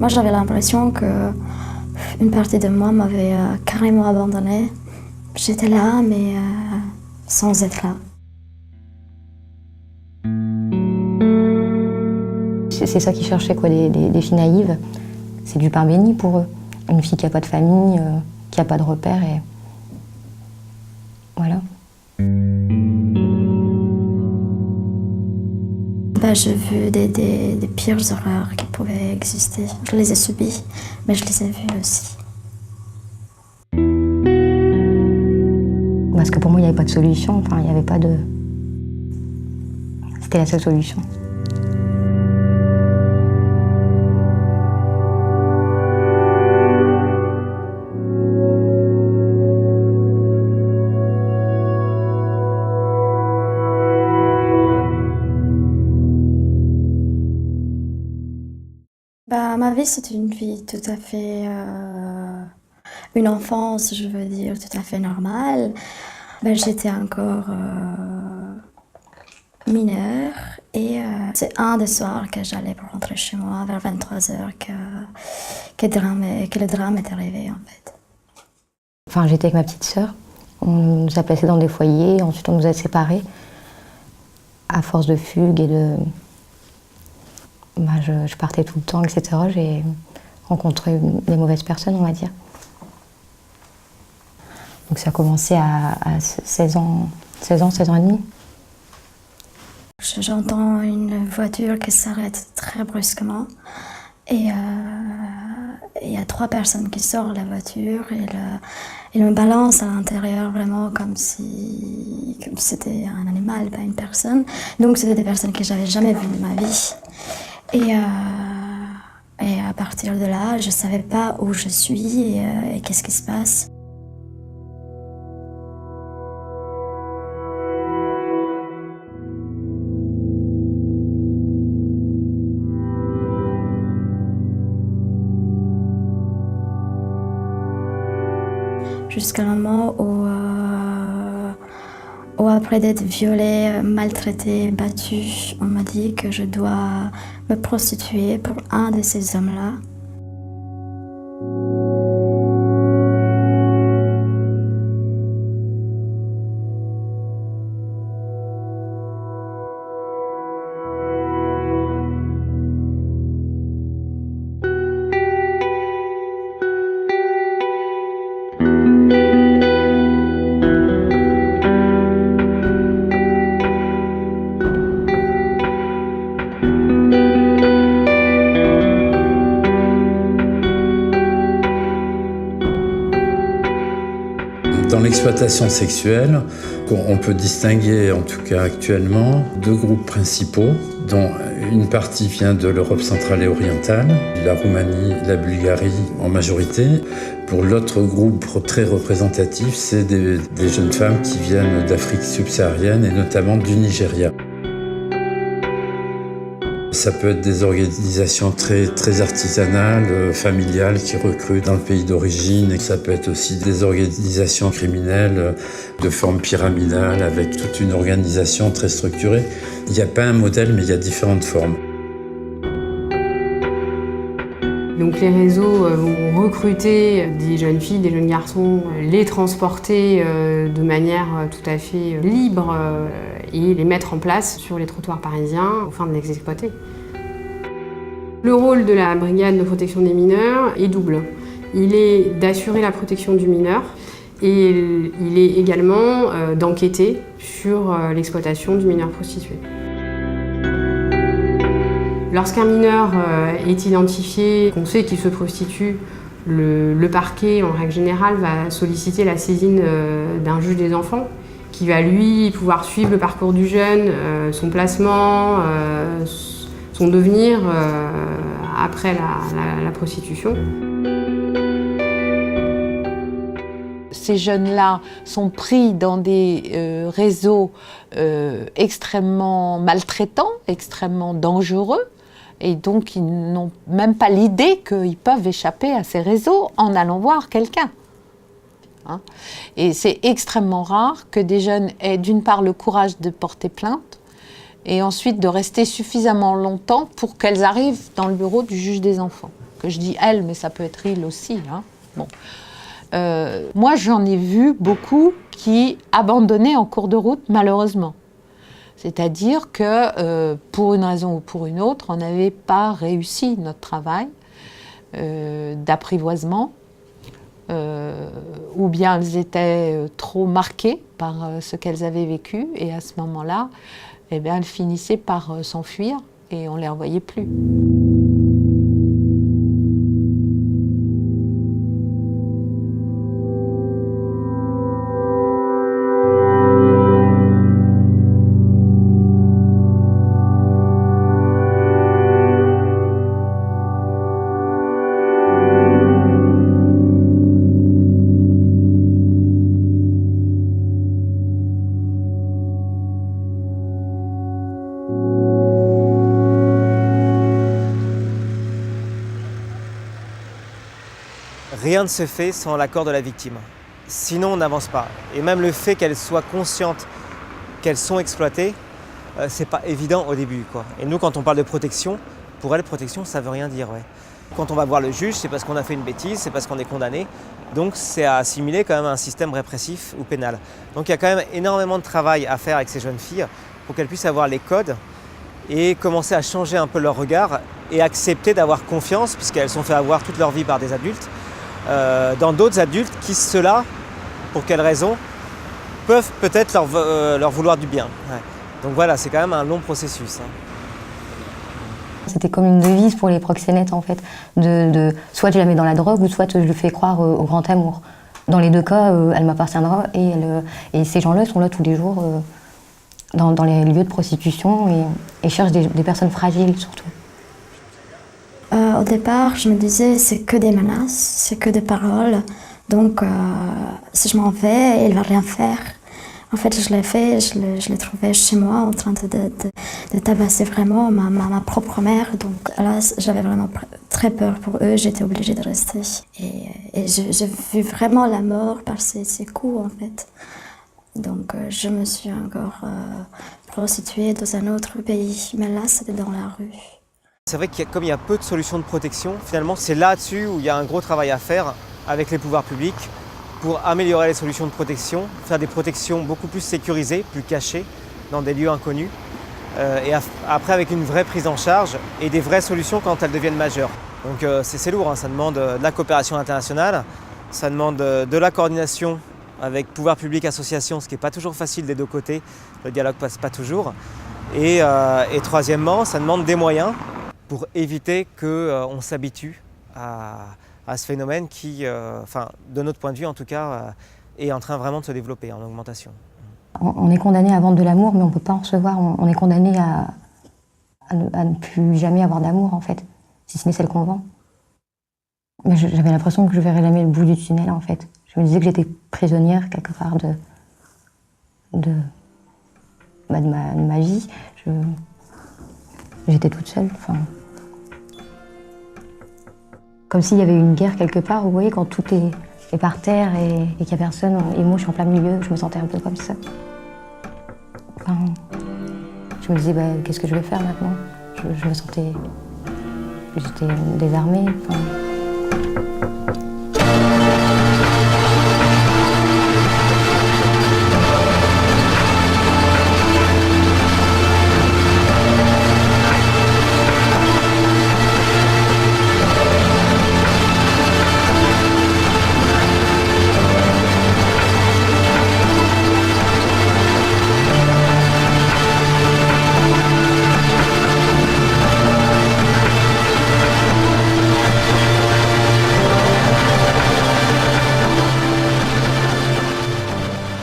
Moi, j'avais l'impression que une partie de moi m'avait carrément abandonnée. J'étais là, mais sans être là. C'est ça qu'ils cherchaient, quoi, les filles naïves. C'est du pain béni pour eux. Une fille qui n'a pas de famille, qui n'a pas de repères, et voilà. J'ai vu des pires horreurs qui pouvaient exister. Je les ai subies, mais je les ai vues aussi. Parce que pour moi, il n'y avait pas de solution. Enfin, il n'y avait pas de... C'était la seule solution. Ma vie, c'est une vie tout à fait... une enfance, je veux dire, tout à fait normale. J'étais encore mineure et c'est un des soirs que j'allais pour rentrer chez moi vers 23h que le drame est arrivé, en fait. Enfin, j'étais avec ma petite sœur. On nous a placés dans des foyers, ensuite on nous a séparés. À force de fugue et de... je partais tout le temps, etc. J'ai rencontré des mauvaises personnes, on va dire. Donc ça a commencé à 16 ans et demi. J'entends une voiture qui s'arrête très brusquement et il y a 3 personnes qui sortent de la voiture et ils me balancent à l'intérieur vraiment comme si c'était un animal, pas une personne. Donc c'était des personnes que j'avais jamais vues de ma vie. Et à partir de là, je ne savais pas où je suis et qu'est-ce qui se passe. Jusqu'à un moment où après d'être violée, maltraitée, battue, on m'a dit que je dois me prostituer pour un de ces hommes-là. Dans l'exploitation sexuelle, on peut distinguer, en tout cas actuellement, 2 groupes principaux, dont une partie vient de l'Europe centrale et orientale, la Roumanie, la Bulgarie en majorité. Pour l'autre groupe très représentatif, c'est des jeunes femmes qui viennent d'Afrique subsaharienne et notamment du Nigeria. Ça peut être des organisations très artisanales, familiales qui recrutent dans le pays d'origine. Et ça peut être aussi des organisations criminelles de forme pyramidale avec toute une organisation très structurée. Il n'y a pas un modèle, mais il y a différentes formes. Donc les réseaux vont recruter des jeunes filles, des jeunes garçons, les transporter de manière tout à fait libre et les mettre en place sur les trottoirs parisiens afin de les exploiter. Le rôle de la brigade de protection des mineurs est double. Il est d'assurer la protection du mineur et il est également d'enquêter sur l'exploitation du mineur prostitué. Lorsqu'un mineur est identifié, qu'on sait qu'il se prostitue, le parquet, en règle générale, va solliciter la saisine d'un juge des enfants qui va, lui, pouvoir suivre le parcours du jeune, son placement, son devenir après la prostitution. Ces jeunes-là sont pris dans des réseaux extrêmement maltraitants, extrêmement dangereux. Et donc, ils n'ont même pas l'idée qu'ils peuvent échapper à ces réseaux en allant voir quelqu'un. Hein? Et c'est extrêmement rare que des jeunes aient d'une part le courage de porter plainte et ensuite de rester suffisamment longtemps pour qu'elles arrivent dans le bureau du juge des enfants. que je dis elle, mais ça peut être il aussi. Hein. Bon. Moi, j'en ai vu beaucoup qui abandonnaient en cours de route, malheureusement. C'est-à-dire que, pour une raison ou pour une autre, on n'avait pas réussi notre travail d'apprivoisement, ou bien elles étaient trop marquées par ce qu'elles avaient vécu, et à ce moment-là, eh bien, elles finissaient par s'enfuir, et on ne les revoyait plus. Rien ne se fait sans l'accord de la victime. Sinon, on n'avance pas. Et même le fait qu'elles soient conscientes qu'elles sont exploitées, c'est pas évident au début, quoi. Et nous, quand on parle de protection, pour elles, protection, ça veut rien dire, ouais. Quand on va voir le juge, c'est parce qu'on a fait une bêtise, c'est parce qu'on est condamné. Donc c'est à assimiler quand même à un système répressif ou pénal. Donc il y a quand même énormément de travail à faire avec ces jeunes filles pour qu'elles puissent avoir les codes et commencer à changer un peu leur regard et accepter d'avoir confiance, puisqu'elles sont fait avoir toute leur vie par des adultes, dans d'autres adultes qui, ceux-là, pour quelles raisons, peuvent peut-être leur vouloir du bien. Ouais. Donc voilà, c'est quand même un long processus. Hein. C'était comme une devise pour les proxénètes en fait, soit tu la mets dans la drogue ou soit je lui fais croire au grand amour. Dans les deux cas, elle m'appartiendra et ces gens-là sont là tous les jours dans les lieux de prostitution et cherchent des personnes fragiles surtout. Au départ, je me disais c'est que des menaces, c'est que des paroles, donc si je m'en vais, il ne va rien faire. En fait, je l'ai fait, je l'ai trouvé chez moi en train de tabasser vraiment ma propre mère. Donc là, j'avais vraiment très peur pour eux, j'étais obligée de rester. Et j'ai vu vraiment la mort par ces coups, en fait. Donc je me suis encore prostituée dans un autre pays, mais là, c'était dans la rue. C'est vrai qu'il y a peu de solutions de protection, finalement, c'est là-dessus où il y a un gros travail à faire avec les pouvoirs publics, pour améliorer les solutions de protection, faire des protections beaucoup plus sécurisées, plus cachées, dans des lieux inconnus, et après avec une vraie prise en charge et des vraies solutions quand elles deviennent majeures. Donc c'est lourd, hein, ça demande de la coopération internationale, ça demande de la coordination avec pouvoir public, associations, ce qui n'est pas toujours facile des deux côtés, le dialogue passe pas toujours. Et troisièmement, ça demande des moyens pour éviter qu'on s'habitue à ce phénomène qui, de notre point de vue en tout cas, est en train vraiment de se développer, en augmentation. On est condamné à vendre de l'amour, mais on ne peut pas en recevoir. On est condamné à ne plus jamais avoir d'amour, en fait, si ce n'est celle qu'on vend. Mais j'avais l'impression que je verrais jamais le bout du tunnel, en fait. Je me disais que j'étais prisonnière, quelque part, de ma vie. J'étais toute seule, enfin... Comme s'il y avait une guerre quelque part, vous voyez, quand tout est par terre et qu'il n'y a personne, et moi je suis en plein milieu, je me sentais un peu comme ça. Enfin, je me disais, qu'est-ce que je vais faire maintenant ? Je me sentais... J'étais désarmée. Enfin...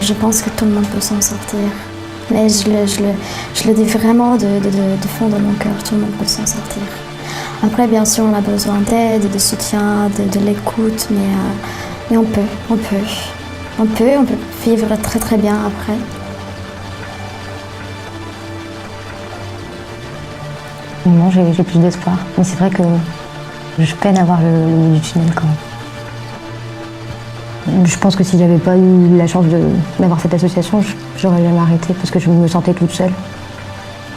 Je pense que tout le monde peut s'en sortir. Mais je le dis vraiment de fond de mon cœur, tout le monde peut s'en sortir. Après, bien sûr, on a besoin d'aide, de soutien, de l'écoute, mais on peut vivre très très bien après. Non, j'ai plus d'espoir. Mais c'est vrai que je peine à voir le bout du tunnel quand même. Je pense que si j'avais pas eu la chance d'avoir cette association, j'aurais jamais arrêté parce que je me sentais toute seule.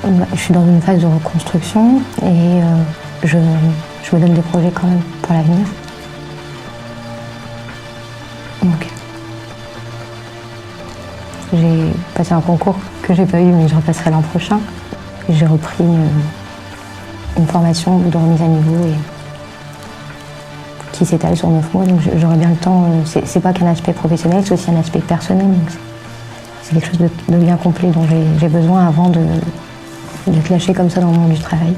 Je suis dans une phase de reconstruction et je je me donne des projets quand même pour l'avenir. Donc, j'ai passé un concours que j'ai pas eu, mais je repasserai l'an prochain. Et j'ai repris une formation de remise à niveau qui s'étale sur 9 mois, donc j'aurai bien le temps. C'est pas qu'un aspect professionnel, c'est aussi un aspect personnel. Donc c'est quelque chose de bien complet dont j'ai besoin avant de clasher comme ça dans le monde du travail.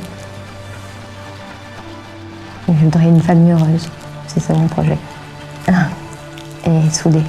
Je voudrais une famille heureuse, c'est ça mon projet. Et soudée.